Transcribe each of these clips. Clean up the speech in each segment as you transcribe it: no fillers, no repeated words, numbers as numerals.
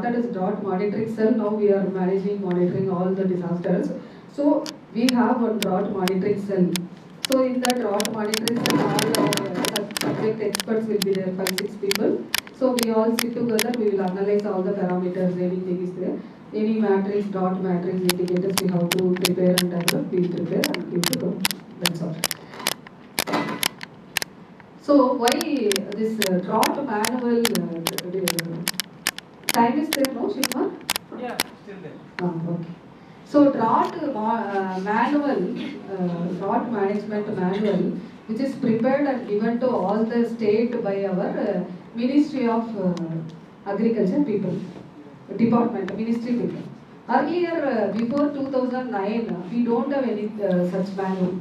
started as drought monitoring cell. Now we are monitoring all the disasters. So we have one drought monitoring cell. So in the drought monitoring cell, all our subject experts will be there, 5-6 people. So we all sit together, we will analyze all the parameters, anything is there. Any matrix, drought matrix indicators we have to prepare and develop, we prepare and give to them. That's all. So why this drought manual time is there, no, Shiva? Yeah, still there. Okay. So drought manual, drought management manual, which is prepared and given to all the state by our Ministry of Agriculture people, department, ministry people. Earlier, before 2009, we don't have any such manual.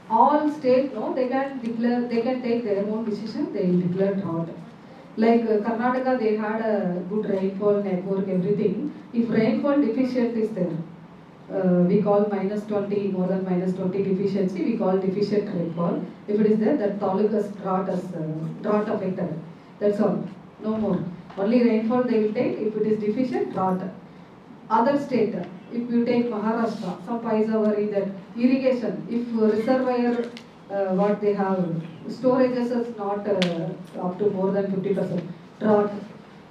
All state, no, they can declare, they can take their own decision, they will declare drought. Like Karnataka, they had a good rainfall network, everything. If rainfall deficient is there, we call -20, more than -20 deficiency, we call deficient rainfall. If it is there, that taluka's drought as drought affected. That's all, no more. Only rainfall they will take. If it is deficient, drought. Other state, if you take Maharashtra, some Paisavari, that irrigation, if reservoir, what they have, storages is not up to more than 50%, drought.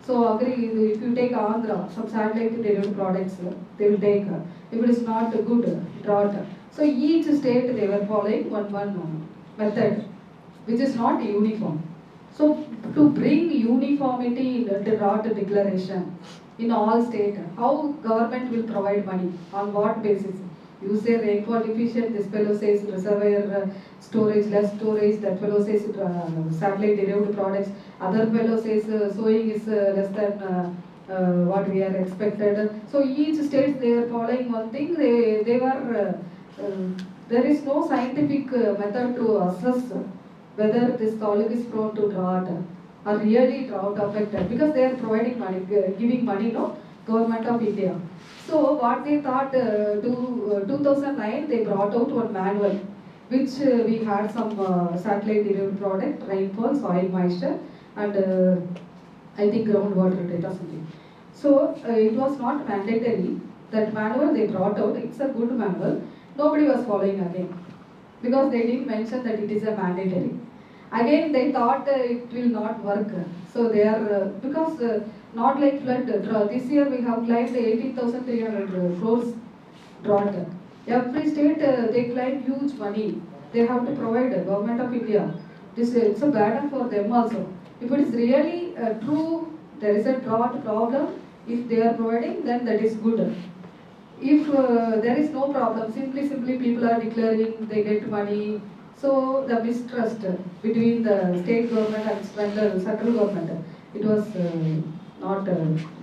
So agree, if you take Andhra, some satellite derived products, they will take, if it is not good, drought. So each state they were following one method, which is not uniform. So to bring uniformity in the drought declaration in all states, how government will provide money, on what basis? You say rainfall deficient, this fellow says reservoir storage, less storage, that fellow says satellite derived products, other fellow says sowing is less than what we are expected. So each state they are following one thing, they were, there is no scientific method to assess whether this taluk is prone to drought or really drought affected, because they are providing money, giving money, no, government of India. So what they thought, 2009 they brought out one manual, which we had some satellite derived product, rainfall, soil moisture, and I think groundwater data something. So it was not mandatory. That manual they brought out, it's a good manual. Nobody was following again, because they didn't mention that it is a mandatory. Again, they thought it will not work. So they are, because not like flood, this year we have climbed 18,300 crores drought. Every state, they climb huge money. They have to provide, government of India. This it's a burden for them also. If it is really true, there is a drought problem, if they are providing, then that is good. If there is no problem, simply people are declaring, they get money. So the mistrust between the state government and the central government, it was not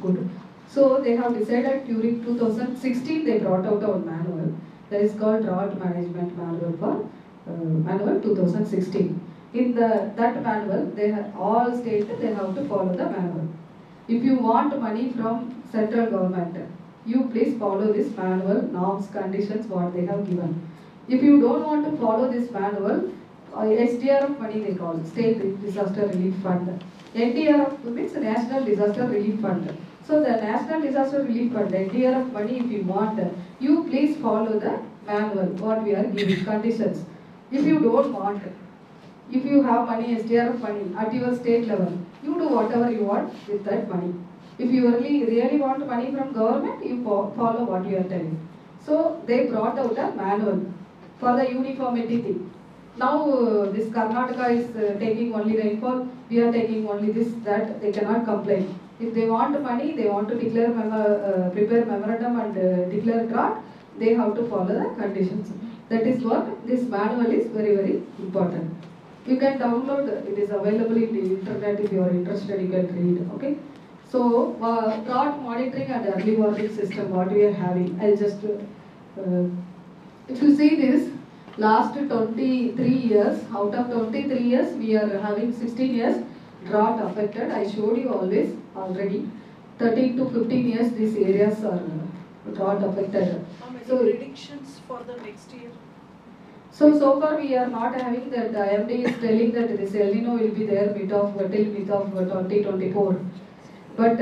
good. So they have decided during 2016 they brought out a manual that is called Drought Management Manual for Manual 2016. In that manual, they have, all states they have to follow the manual. If you want money from central government, you please follow this manual, norms, conditions, what they have given. If you don't want to follow this manual, SDRF money they call, State Disaster Relief Fund. NDRF means National Disaster Relief Fund. So the National Disaster Relief Fund, NDRF money, if you want, you please follow the manual, what we are giving, conditions. If you don't want, if you have money, SDRF money, at your state level, you do whatever you want with that money. If you really want money from government, you follow what we are telling. So they brought out a manual for the uniformity thing. Now this Karnataka is taking only rainfall, we are taking only this, that, they cannot complain. If they want money, they want to declare prepare memorandum and declare drought, they have to follow the conditions. That is what this manual is very important. You can download, it is available in the internet. If you are interested, you can read. Okay. So drought monitoring and early warning system, what we are having, I'll just if you see this, last 23 years, out of 23 years, we are having 16 years drought affected. I showed you always already. 13 to 15 years, these areas are drought affected. How many So, predictions for the next year? So far we are not having that. IMD is telling that this El Nino will be there till mid of 2024. But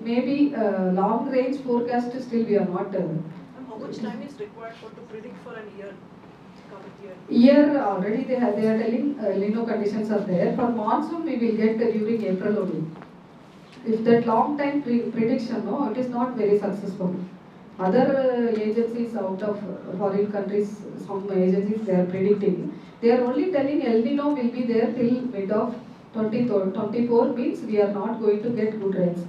maybe long range forecast still we are not. And how much time is required to predict for an year, current year? Year already they are telling El Nino conditions are there. For monsoon we will get during April only. If that long time prediction, no, it is not very successful. Other agencies out of foreign countries, some agencies they are predicting. They are only telling El Nino will be there till mid of 2024 means we are not going to get good rains.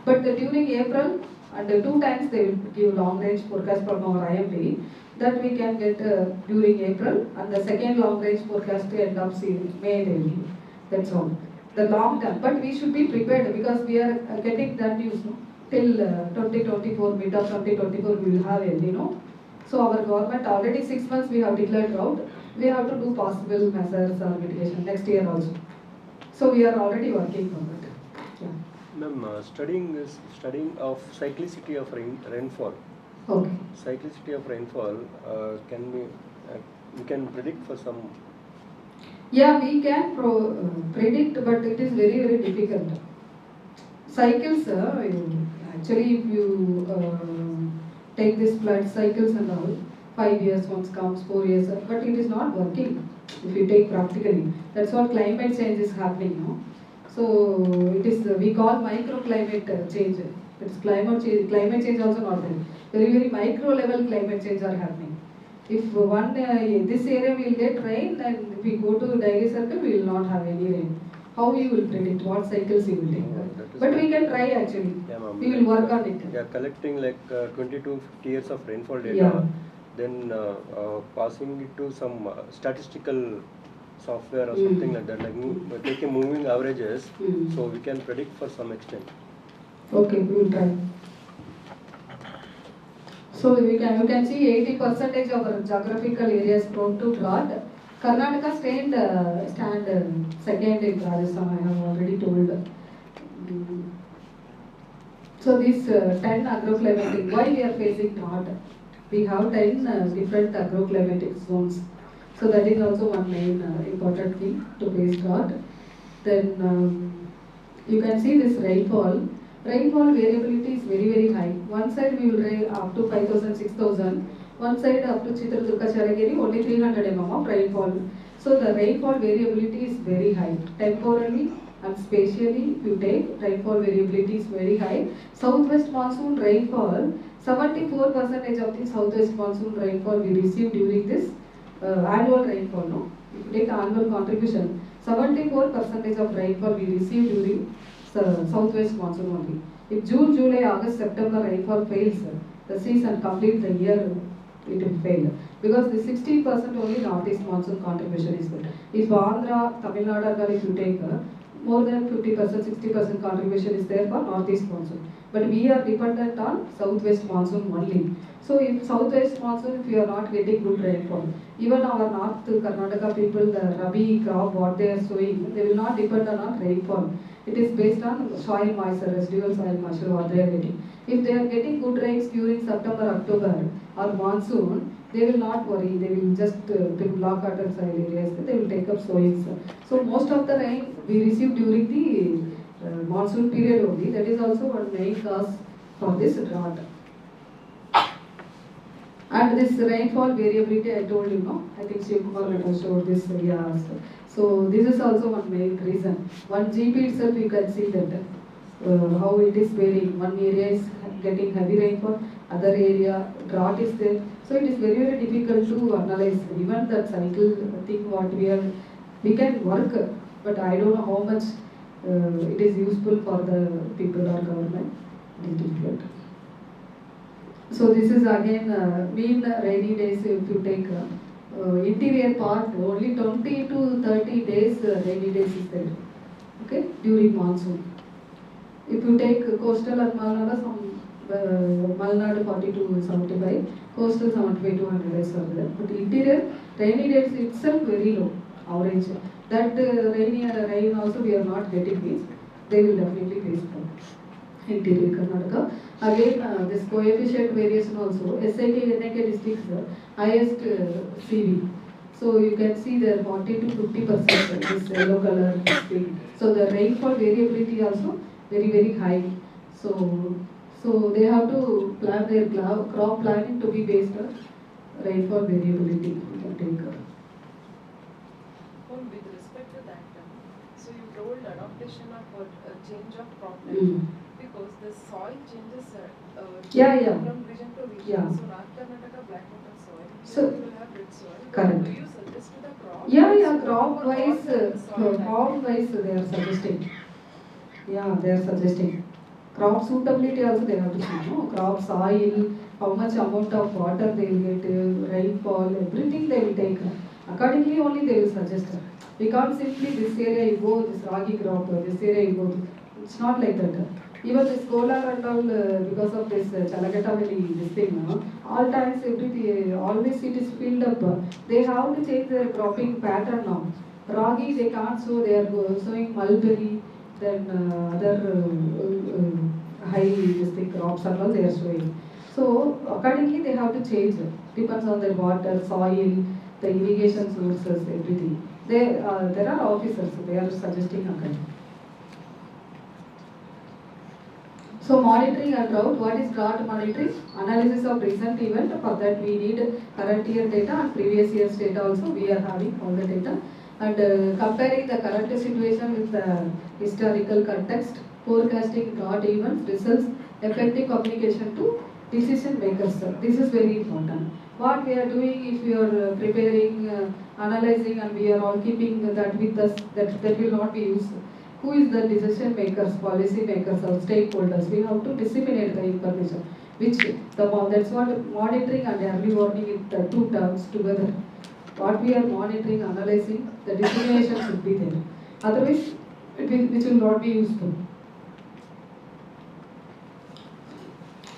But during April and 2 times they will give long range forecast from our IMD that we can get during April, and the second long range forecast end of May they will give. That's all. The long term, but we should be prepared because we are getting that news, no? Till 2024, mid of 2024 we will have El Nino. So our government already 6 months we have declared drought. We have to do possible measures or mitigation next year also. So we are already working on it. Yeah. Ma'am, studying of cyclicity of rainfall. Okay. Cyclicity of rainfall can be we can predict for some. Yeah, we can predict, but it is very very difficult. Cycles, actually, if you take this flood cycles and all, 5 years once comes, 4 years, but it is not working. If you take practically, that's what climate change is happening, no? So it is we call microclimate change. It's climate change also not there. Very very micro level climate change are happening. If one this area will get rain, and if we go to daily circle, we will not have any rain. How you will predict what cycles you will take? But we can try actually. Yeah, ma'am. We will work on it. Yeah, collecting like 20 to 50 years of rainfall data, Yeah. then passing it to some statistical software or something like that, like taking moving averages, so we can predict for some extent. Okay, we will try. So you can see 80% of our geographical areas prone to drought. Karnataka stand second in Rajasthan, I have already told. So these 10 agroclimatic, why we are facing drought? We have 10 different agroclimatic zones. So that is also one main important thing to face drought. Then you can see this rainfall. Rainfall variability is very very high. One side we will rain up to 5,000, 6,000. One side up to Chitradurga, Charagiri, only 300 mm of rainfall. So the rainfall variability is very high. Temporally and spatially, if you take, rainfall variability is very high. Southwest monsoon rainfall, 74% of the southwest monsoon rainfall we receive during this annual rainfall. No? If you take annual contribution, 74% of rainfall we receive during southwest monsoon only. If June, July, August, September rainfall fails, the season complete the year it will fail. Because the 60% only northeast monsoon contribution is there. If Andhra, Tamil Nadu, if you take more than 50%, 60% contribution is there for northeast monsoon. But we are dependent on southwest monsoon only. So if southwest monsoon, if you are not getting good rainfall, even our North Karnataka people, the Rabi crop, what they are sowing, they will not depend on rainfall. It is based on soil moisture, residual soil moisture, what they are getting. If they are getting good rains during September, October or monsoon, they will not worry. They will just pick block water soil areas. They will take up soils. So most of the rain we receive during the monsoon period only. That is also one main cause for this drought. And this rainfall variability, I told you, no? I think Shivakumar showed this also. So this is also one main reason. One GB itself you can see that how it is varying. One area is getting heavy rainfall, other area drought is there. So it is very very difficult to analyze. Even that cycle thing what we can work, but I don't know how much it is useful for the people or government. It is difficult. So this is again mean rainy days. If you take interior part, only 20 to 30 days rainy days is there. Okay, during monsoon. If you take coastal and Malnad, some Malnad 40 to 75, coastal 75 to 100 days are there. But interior rainy days itself very low average. That rain also we are not getting this. They will definitely face from interior Karnataka. Again, this coefficient variation also, SIK, NIK districts, highest CV. So you can see there 40 to 50% this yellow color district. So the rainfall variability also very very high. So they have to plan their crop planning to be based on rainfall variability. We can take. With respect to that, so you told adaptation of change of crop type because the soil changes Yeah. from region to region. Yeah. So North Karnataka black water soil, So here you will have red soil. correct. Do you suggest to the crop? Yeah, crop or wise, the soil type? crop wise they are suggesting. Yeah, they are suggesting. Crop suitability also they have to see, no? Crop soil, how much amount of water they will get, rainfall, everything they will take. Accordingly only they will suggest. We can't simply this area you go, this ragi crop, this area you go. It's not like that. Even this kolar and all, because of this Chalagata valley, this thing, all times, always it is filled up. They have to change their cropping pattern now. Ragi they can't sow, they are sowing mulberry, then other high this thing, crops and all they are sowing. So accordingly they have to change. Depends on their water, soil, the irrigation sources, everything. There are officers, they are suggesting accordingly. So monitoring and drought, what is drought monitoring? Analysis of recent event, for that we need current year data and previous year's data also, we are having all the data. And comparing the current situation with the historical context, forecasting drought events, results, effective communication to decision makers. This is very important. What we are doing, if we are preparing, analyzing and we are all keeping that with us, that will not be used. Who is the decision makers, policy makers or stakeholders? We have to disseminate the information. That's what monitoring and early warning is the two terms together. What we are monitoring, analyzing, the dissemination should be there. Otherwise, which will not be useful.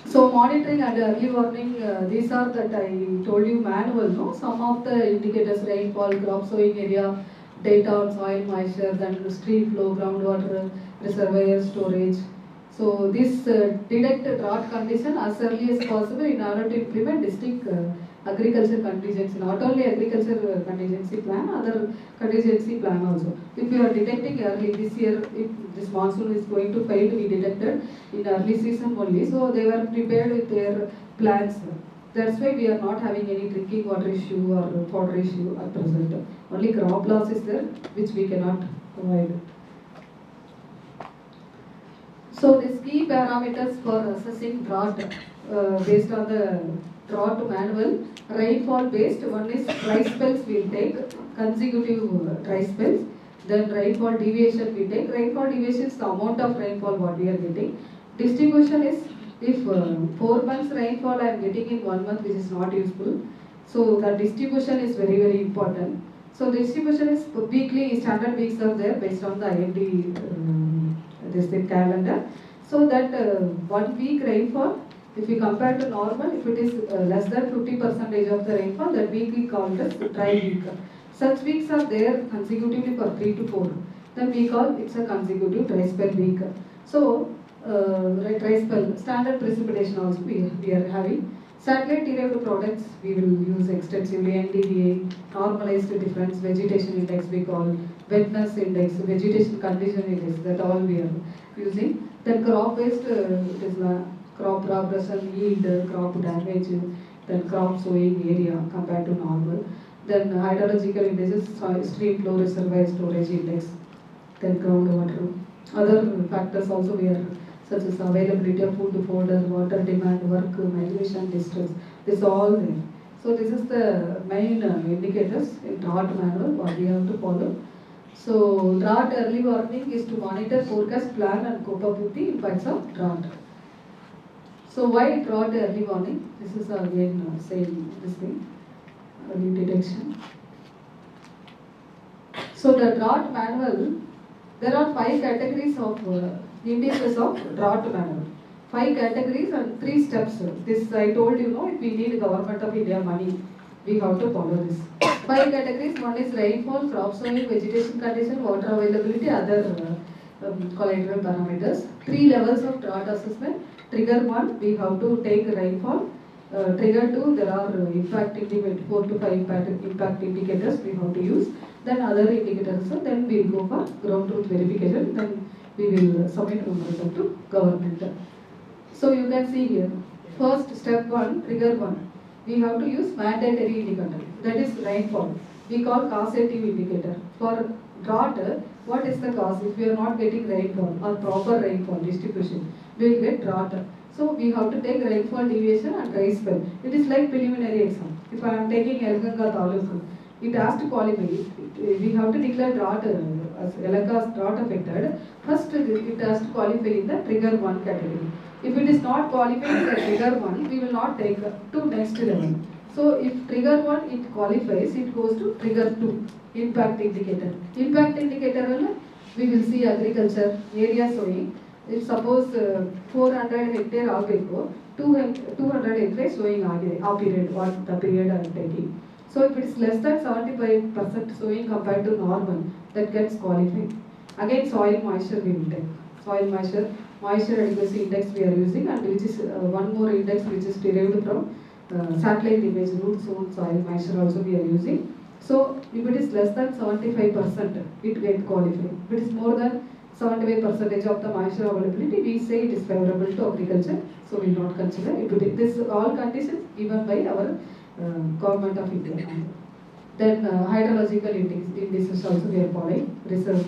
So monitoring and early warning, these are that I told you manual, no? Some of the indicators, rainfall, crop sowing area, data on soil moisture, then stream flow, groundwater, reservoir storage. So this detect drought condition as early as possible in order to implement district agriculture contingency, not only agriculture contingency plan, other contingency plan also. If you are detecting early this year, if this monsoon is going to fail to be detected in early season only, so they were prepared with their plans. That's why we are not having any drinking water issue or fodder issue at present. Only crop loss is there, which we cannot avoid. So these key parameters for assessing drought based on the drought manual, rainfall based, one is dry spells we will take, consecutive dry spells, then rainfall deviation we take. Rainfall deviation is the amount of rainfall what we are getting. Distribution is if 4 months rainfall I am getting in 1 month, which is not useful. So the distribution is very very important. So distribution is weekly, standard weeks are there based on the IMD calendar. So that 1 week rainfall, if we compare to normal, if it is less than 50% of the rainfall, that week we call as dry week. Such weeks are there consecutively for 3 to 4. Then we call it's a consecutive dry spell week. So dry spell, standard precipitation also we are having. Satellite derived products we will use extensively, NDVA, normalized difference, vegetation index we call, wetness index, vegetation condition index, that all we are using. Then crop based, it is crop progression, yield, crop damage, then crop sowing area compared to normal. Then hydrological indices, stream flow, reservoir storage index, then groundwater. Other factors also we are, such as availability of food, fodder, water demand, work, migration, distance. This all there. So this is the main indicators in drought manual what we have to follow. So drought early warning is to monitor, forecast, plan and cope up with the impacts of drought. So why drought early warning? This is again saying this thing, early detection. So the drought manual, there are 5 categories of indices of drought manual. 5 categories and 3 steps. This I told you, if we need government of India money, we have to follow this. 5 categories, one is rainfall, crop sowing, vegetation condition, water availability, other collateral parameters. 3 levels of drought assessment. Trigger 1, we have to take rainfall. Trigger 2, there are impact indicators, 4 to 5 impact indicators we have to use. Then other indicators, so then we will go for ground truth verification. Then we will submit memorandum to government. So you can see here, first step 1, trigger 1. We have to use mandatory indicator, that is rainfall. We call causative indicator. For drought, what is the cause? If we are not getting rainfall or proper rainfall distribution, we will get drought. So we have to take rainfall deviation and dry spell. It is like preliminary exam. If I am taking Yelahanka Taluk, it has to qualify. We have to declare drought as Yelahanka drought affected. First, it has to qualify in the trigger 1 category. If it is not qualified in the trigger 1, we will not take to next level. So if trigger 1 it qualifies, it goes to trigger 2, impact indicator. Impact indicator, we will see agriculture, area sowing. If suppose 400 hectare ಆಗಬೇಕು, 200 hectare sowing ಆಗಿದೆ, ಆ period, what the period I am taking. So if it is less than 75% sowing compared to normal, that gets qualified. Again, soil moisture we will take. Soil moisture adequacy index we are using, and which is one more index which is derived from satellite image, root zone soil moisture also we are using. So if it is less than 75%, it get qualified. If it is more than 75% of the moisture availability, we say it is favorable to agriculture, so we will not consider it. This all conditions given by our government of India. Then hydrological indices also we are following, reserve,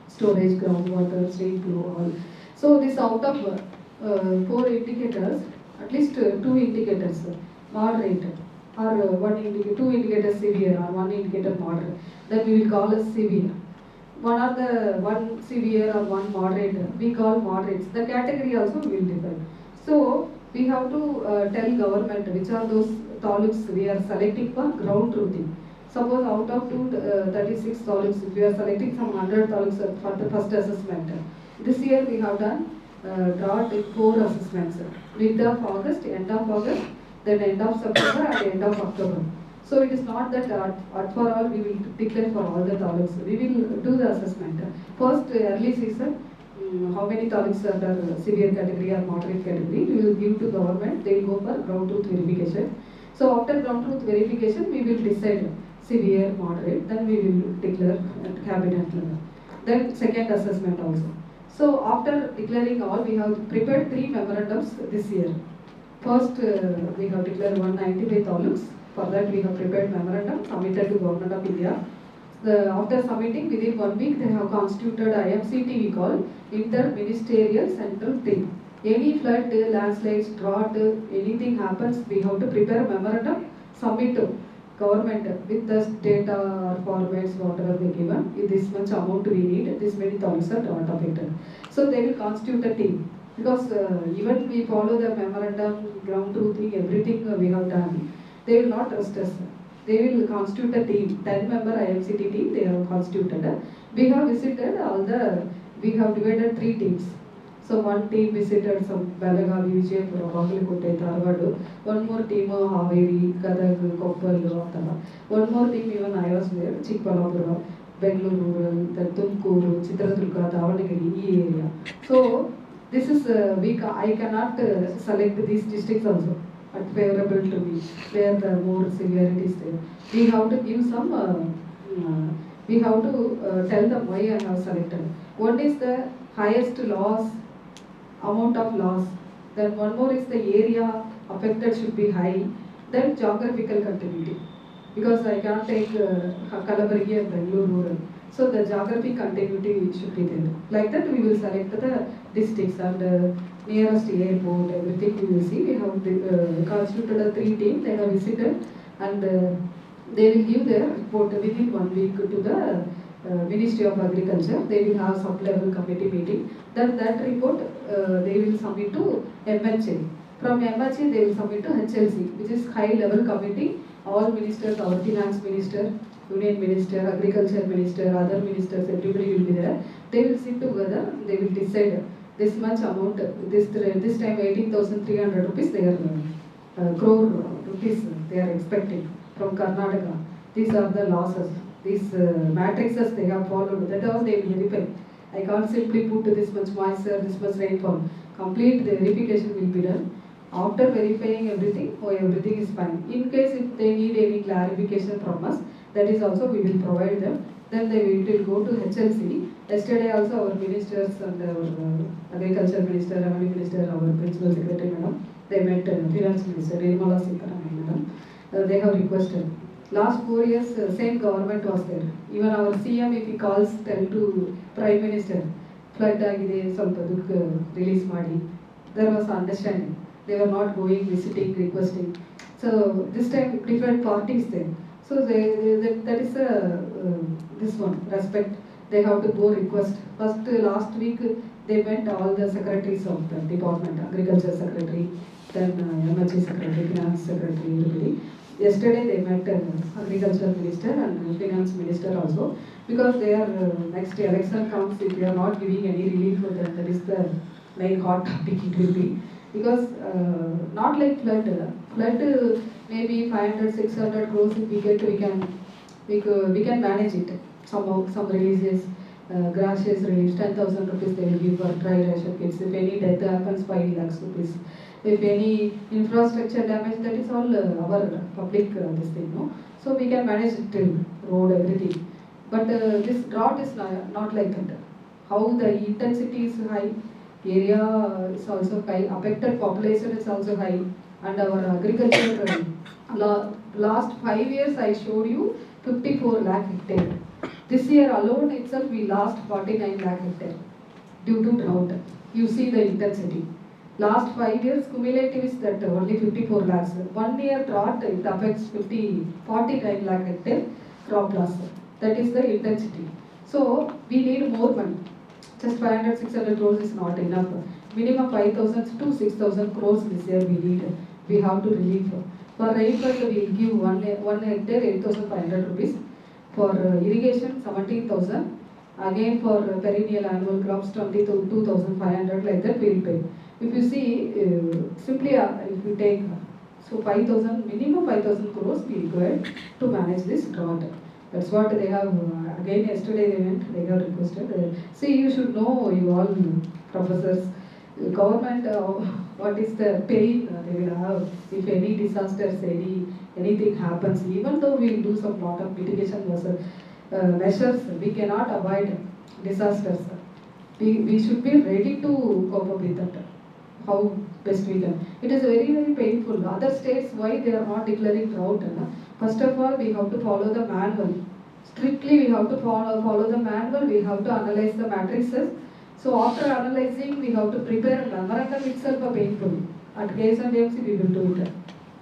storage, groundwater, stream flow, all. So this out of 4 indicators, at least 2 indicators moderate, or 2 indicators severe, or 1 indicator moderate, then we will call as severe. One severe or 1 moderate, we call moderates. The category also will differ. So we have to tell government which are those taluks we are selecting for ground truthing. Suppose out of 36 taluks, if we are selecting some 100 taluks for the first assessment. This year we have done drought 4 assessments, mid of August, end of August, then end of September and end of October. So it is not that at for all we will declare for all the taluks. We will do the assessment. First early season, how many taluks are under severe category or moderate category, we will give to government. They will go for ground truth verification. So after ground truth verification, we will decide severe, moderate, then we will declare at cabinet level. Then second assessment also. So after declaring all, we have prepared 3 memorandums this year. First, we have declared 195 taluks. For that, we have prepared memorandum submitted to Government of India. After submitting, within 1 week, they have constituted IMCT, we call Inter-Ministerial Central Team. Any flood, landslides, drought, anything happens, we have to prepare a memorandum, submit to government with the data or formats, whatever they given. This much amount we need, this many taluks are drought affected. So they will constitute a team. Because even we follow the memorandum, ground truthing, everything we have done, they will not trust us. They will constitute a team, 10-member IMCT team they have constituted. We have visited we have divided 3 teams. So one team visited some Belagavi, Vijayapura, Bagalikote, Dharwad. One more team Haveri, Gadag, Koppal, one more team even I was there, Chikbalapura, Bengaluru rural, the Tumkuru, Chitradurga, Davanagiri, area. So this is I cannot select these districts also at favorable to me, where the more severity is there. We have to give some, we have to tell them why I have selected. One is the highest loss, amount of loss. Then one more is the area affected should be high. Then geographical continuity. Because I cannot take Kalaburgi and Bangalore rural. So the geographic continuity should be there. Like that we will select the districts and nearest airport, everything we will see. We have constituted a 3 teams, they have visited, and they will give their report within 1 week to the Ministry of Agriculture. They will have sub-level committee meeting. Then that report they will submit to MHA. From MHA they will submit to HLC, which is high level committee. All ministers, our finance minister, union minister, agriculture minister, other ministers, everybody will be there. They will sit together, they will decide this much amount, this time 18,300 rupees they are crore rupees they are expecting from Karnataka. These are the losses. These matrices they have followed, that all they will verify. I can't simply put this much moisture, this much rainfall. Complete the verification will be done. After verifying everything, everything is fine. In case if they need any clarification from us, that is also we will provide them. then it will go to HLC. Yesterday also our ministers and our agriculture minister, revenue minister, our principal secretary madam, they met finance minister Nirmala Sitharaman madam. They have requested. Last 4 years, same government was there. Even our CM, if he calls, tell to Prime Minister, flood agide ಸ್ವಲ್ಪ ದುಡ್ಡು release ಮಾಡಿ. There was understanding. They were not going, visiting, requesting. So this time different parties there. So that is this one respect. They have to go request. First last week they met all the secretaries of the department, agriculture secretary, then MHA secretary, finance secretary, everybody. Yesterday they met agriculture minister and finance minister also, because they are next election comes, if they are not giving any relief for them, that is the main hot topic it will be. Because not like flood maybe 500 600 crores if we get, we can manage it somehow. Some releases, gracious relief 10,000 rupees they will give for dry ration kits. If any death happens, 5 lakhs rupees. If any infrastructure damage, that is all our public this thing, no? So we can manage it till road, everything. But this drought is not like that. How the intensity is high, area is also high, affected population is also high, and our agriculture last 5 years I showed you 54 lakh hectare. This year alone itself we lost 49 lakh hectare due to drought. You see the intensity. Last 5 years cumulative is that only 54 lakhs. 1 year drought, it affects 49 lakh hectare crop loss. That is the intensity. So we need more money. Just 500 600 crores is not enough. Minimum 5,000 to 6,000 crores this year we need. We have to relieve. For rainfall we will give 1 hectare 8,500 rupees. For irrigation 17,000. Again for perennial annual crops 22,500, like that we will pay. If you see, simply if you take, so 5,000, minimum 5,000 crores we require to manage this drought. That's what they have, again yesterday they went, they have requested. See, you should know, you all professors, government, what is the pain they will have if any disasters, anything happens. Even though we will do some lot of mitigation measures, we cannot avoid disasters. We should be ready to cope up with that. How best we can. It is very, very painful. Other states, why they are not declaring drought? First of all, we have to follow the manual. Strictly, we have to follow the manual. We have to analyze the matrices. So after analyzing, we have to prepare a memorandum itself painful. At KSMC, we will do it.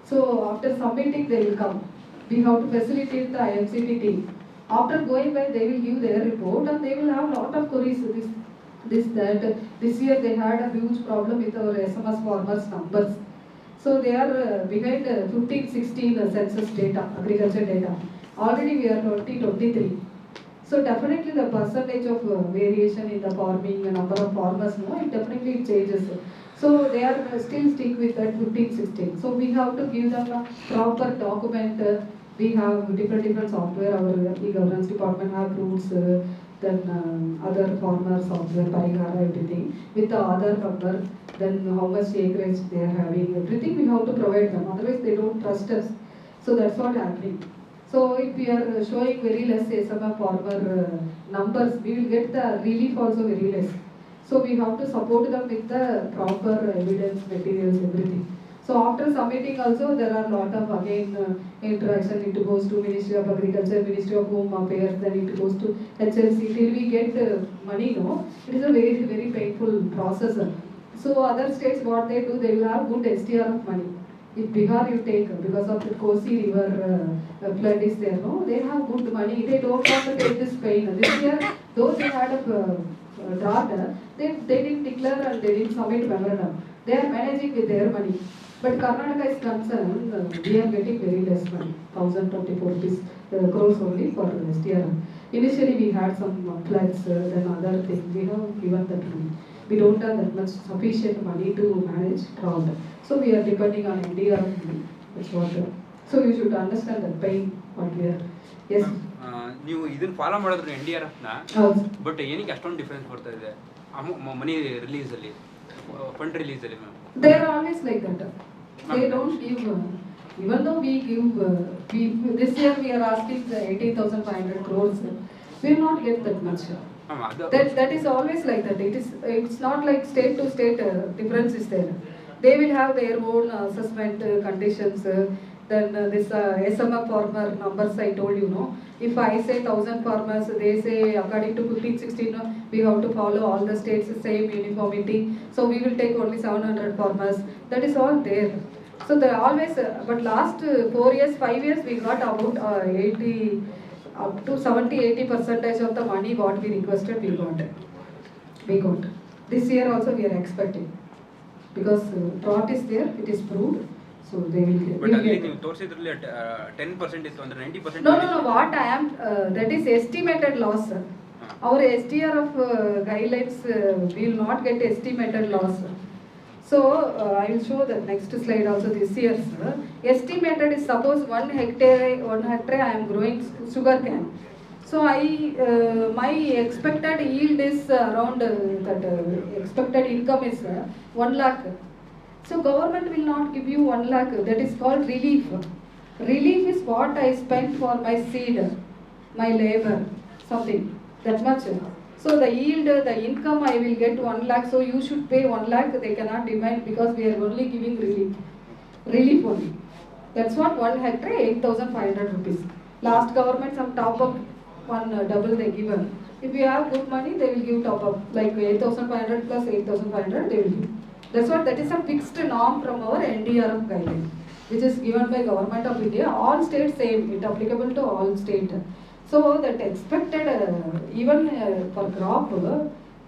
So after submitting, they will come. We have to facilitate the IMCT team. After going by, they will give their report and they will have lot of queries. This year they had a huge problem with our SMS farmers numbers. So they are behind 15-16 census data, agriculture data. Already we are 2023. So definitely the percentage of variation in the farming, the number of farmers, no, it definitely changes. So they are still stick with that 15-16. So we have to give them a proper document. We have different software. Our e-governance department have rules. Then other farmer software, Parigara, everything, with the other number, then how much acreage they are having, everything we have to provide them, otherwise they don't trust us. So that's what happening. So if we are showing very less SMF farmer numbers, we will get the relief also very less. So we have to support them with the proper evidence, materials, everything. So after submitting also, there are lot of again interaction. It goes to Ministry of Agriculture, Ministry of Home Affairs, then it goes to HLC till we get money. No, it is a very, very painful process. So other states, what they do, they will have good STR of money. If Bihar you take, because of the Kosi river flood is there, no, they have good money. They don't want to take this pain. This year, though they had a drought, they didn't declare and they didn't submit memorandum. They are managing with their money. But Karnataka is concerned, we are getting very less money, 1,024 crores only for STR. Initially we had some floods, then other things, we have given that money. We don't have that much sufficient money to manage drought. So we are depending on NDR only. That's what. So you should understand the pain what we are. Yes. ನೀವು ಇದನ್ನ follow ಮಾಡಿದ್ರು NDRFನ, but ಏನಕ್ಕೆ ಅಷ್ಟೊಂದು difference ಬರ್ತಾ ಇದೆ ಮನಿ release ಅಲ್ಲಿ, fund release ಅಲ್ಲಿ ma'am? They are always like that. They don't give, even though we give, this year we are asking 18,500 crores. We will not get that much. That is always like that. It's not like state to state difference is there. They will have their own assessment conditions. Then this SMF farmer numbers I told you, no. If I say 1,000 farmers, they say according to 15, 16, no, we have to follow all the states same uniformity. So we will take only 700 farmers. That is all there. So they always, but last 4 years, 5 years, we got about 80. Up to 70-80% of the money what we requested, we got. This year also we are expecting. Because drought is there, it is proved. So they will get. But again, you ತೋರಿಸಿದ್ರಲ್ಲಿ 10% ಇತ್ತು ಅಂದ್ರೆ 90%. No, what I am, that is estimated loss. Our SDR of guidelines will not get estimated loss. So I will show the next slide also this year. Estimated is suppose 1 hectare I am growing sugar cane. So my expected yield is around expected income is 1 lakh. So government will not give you 1 lakh. That is called relief. Relief is what I spent for my seed, my labor, something that much. So the yield, the income I will get 1 lakh. So you should pay 1 lakh. They cannot demand because we are only giving relief. Relief only. That's what 1 hectare 8,500 rupees. Last government some top up one double they given. If you have good money, they will give top up like 8,500 plus 8,500 they will give. That's what, that is a fixed norm from our NDRF guideline, which is given by Government of India. All states same, it applicable to all states. So that expected, even for crop,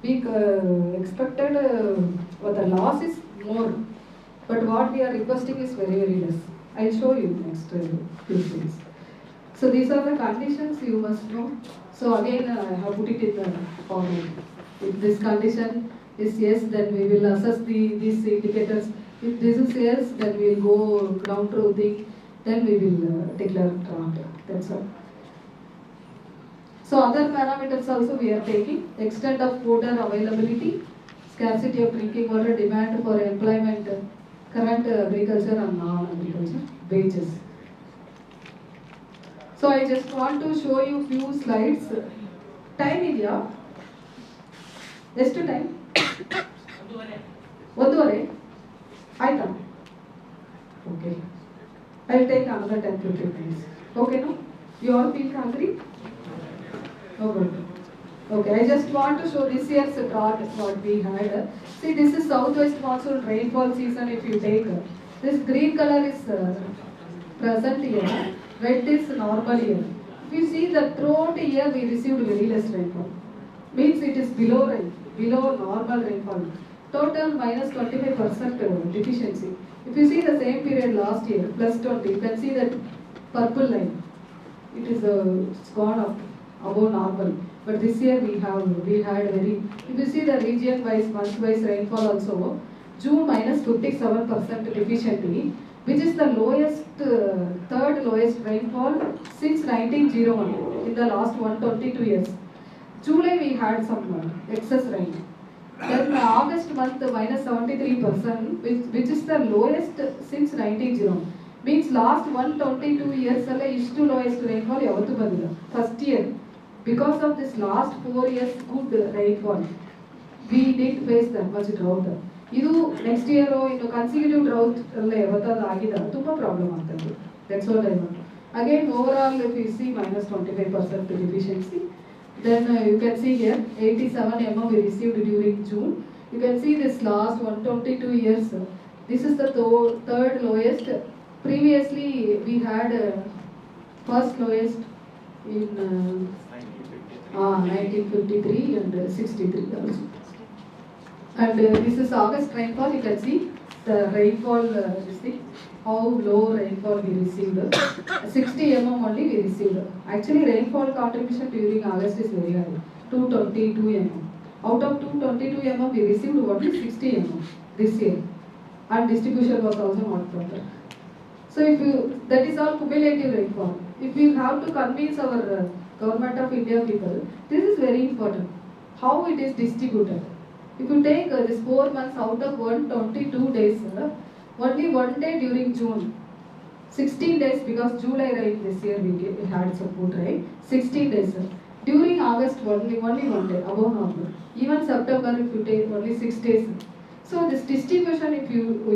we expected the loss is more. But what we are requesting is very, very less. I'll show you next few slides. So these are the conditions you must know. So again, I have put it in the format. If this condition is yes, then we will assess these indicators. If this is yes, then we will go ground truthing, then we will declare drought. That's all. So other parameters also we are taking: extent of water availability, scarcity of drinking water, demand for employment, current agriculture and non-agriculture, wages. So I just want to show you few slides. Time idea. Just time. 1:30. Aita. Okay. I'll take another 10-15 minutes. Okay, no? You all feel hungry? No good. Okay, I just want to show this year's drought what we had. See, this is southwest monsoon rainfall season. If you take this green color is present year, red is normal year. If you see the throughout year we received very less rainfall. Means it is below normal rainfall. Total minus 25% deficiency. If you see the same period last year, plus 20, you can see that purple line. It is it's gone up above normal. But this year we had very. If you see the region-wise, month-wise rainfall also, June minus 57% deficiency, which is the lowest, third lowest rainfall since 1901 in the last 122 years. July we had some excess rain. Then August month minus 73%, which is the lowest since 1901. Means last 122 years is the lowest rainfall yavattu bandila. First year, because of this last 4 years good rainfall, we didn't face that much drought. Idu next year consecutive drought yavatadu agida tumba problem agtade. That's what I want. Again overall if you see minus 25% deficiency. Then you can see here 87 mm we received during June. You can see this last 122 years. This is the third lowest. Previously we had first lowest in 1953 and 63 also. And this is August rainfall. You can see the rainfall. How low rainfall we received. 60 mm only we received. Actually rainfall contribution during August is very high, 222 mm. Out of 222 mm we received only 60 mm this year, and distribution was also not proper. So that is all cumulative rainfall. If you have to convince our Government of India people, this is very important, how it is distributed. If you take this 4 months out of 122 days, only 1 day during June, 16 days because July rain this year we had some good rain, 16 days. During August only 1 day above normal. Even September if you take only 6 days. So this distribution if you